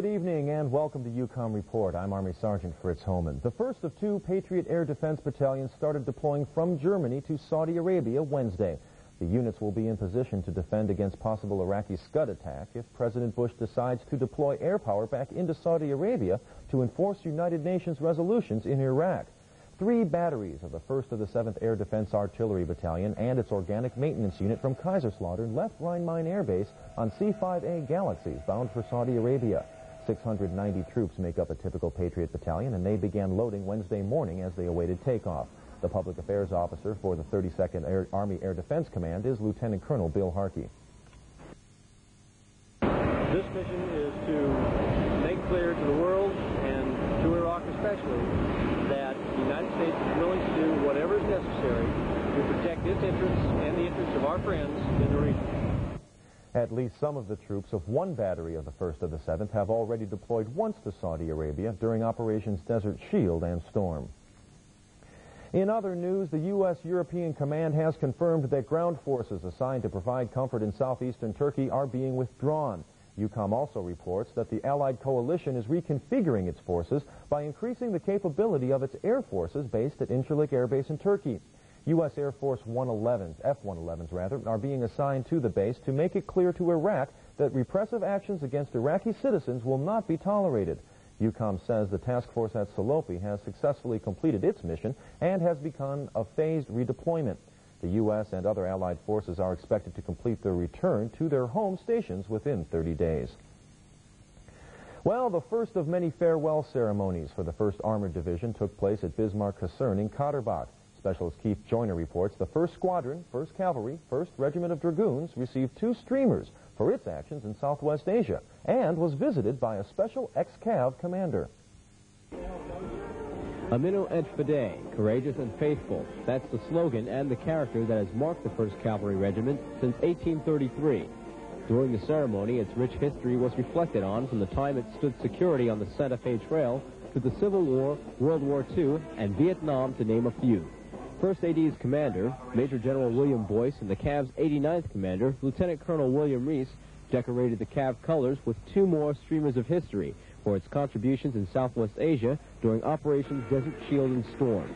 Good evening and welcome to EUCOM Report. I'm Army Sergeant Fritz Homann. The first of two Patriot Air Defense battalions started deploying from Germany to Saudi Arabia Wednesday. The units will be in position to defend against possible Iraqi Scud attack if President Bush decides to deploy air power back into Saudi Arabia to enforce United Nations resolutions in Iraq. 3 batteries of the 1st of the 7th Air Defense Artillery Battalion and its organic maintenance unit from Kaiserslautern left Rhein-Main Air Base on C-5A Galaxies bound for Saudi Arabia. 690 troops make up a typical Patriot battalion, and they began loading Wednesday morning as they awaited takeoff. The public affairs officer for the 32nd Army Air Defense Command is Lieutenant Colonel Bill Harkey. This mission is to make clear to the world, and to Iraq especially, that the United States is willing to do whatever is necessary to protect its interests and the interests of our friends in the region. At least some of the troops of one battery of the 1st of the 7th have already deployed once to Saudi Arabia during Operations Desert Shield and Storm. In other news, the U.S. European Command has confirmed that ground forces assigned to provide comfort in southeastern Turkey are being withdrawn. EUCOM also reports that the Allied coalition is reconfiguring its forces by increasing the capability of its air forces based at Incirlik Air Base in Turkey. U.S. Air Force F-111s are being assigned to the base to make it clear to Iraq that repressive actions against Iraqi citizens will not be tolerated. EUCOM says the task force at Salopi has successfully completed its mission and has begun a phased redeployment. The U.S. and other Allied forces are expected to complete their return to their home stations within 30 days. Well, the first of many farewell ceremonies for the 1st Armored Division took place at Bismarck Kaserne in Katterbach. Specialist Keith Joyner reports the 1st Squadron, 1st Cavalry, 1st Regiment of Dragoons received 2 streamers for its actions in Southwest Asia and was visited by a special ex-Cav commander. Amino et Fidei, courageous and faithful. That's the slogan and the character that has marked the 1st Cavalry Regiment since 1833. During the ceremony, its rich history was reflected on from the time it stood security on the Santa Fe Trail to the Civil War, World War II, and Vietnam, to name a few. 1st AD's commander, Major General William Boyce, and the CAV's 89th commander, Lieutenant Colonel William Reese, decorated the CAV colors with 2 more streamers of history for its contributions in Southwest Asia during Operations Desert Shield and Storm.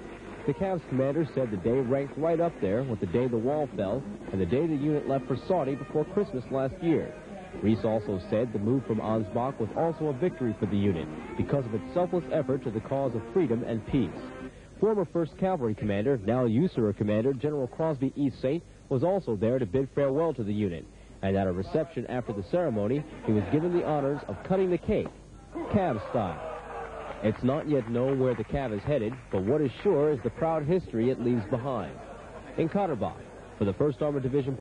The CAV's commander said the day ranked right up there with the day the wall fell and the day the unit left for Saudi before Christmas last year. Reese also said the move from Ansbach was also a victory for the unit because of its selfless effort to the cause of freedom and peace. Former 1st Cavalry Commander, now USARA Commander, General Crosby E. Saint, was also there to bid farewell to the unit. And at a reception after the ceremony, he was given the honors of cutting the cake, Cav style. It's not yet known where the Cav is headed, but what is sure is the proud history it leaves behind. In Katterbach, for the 1st Armored Division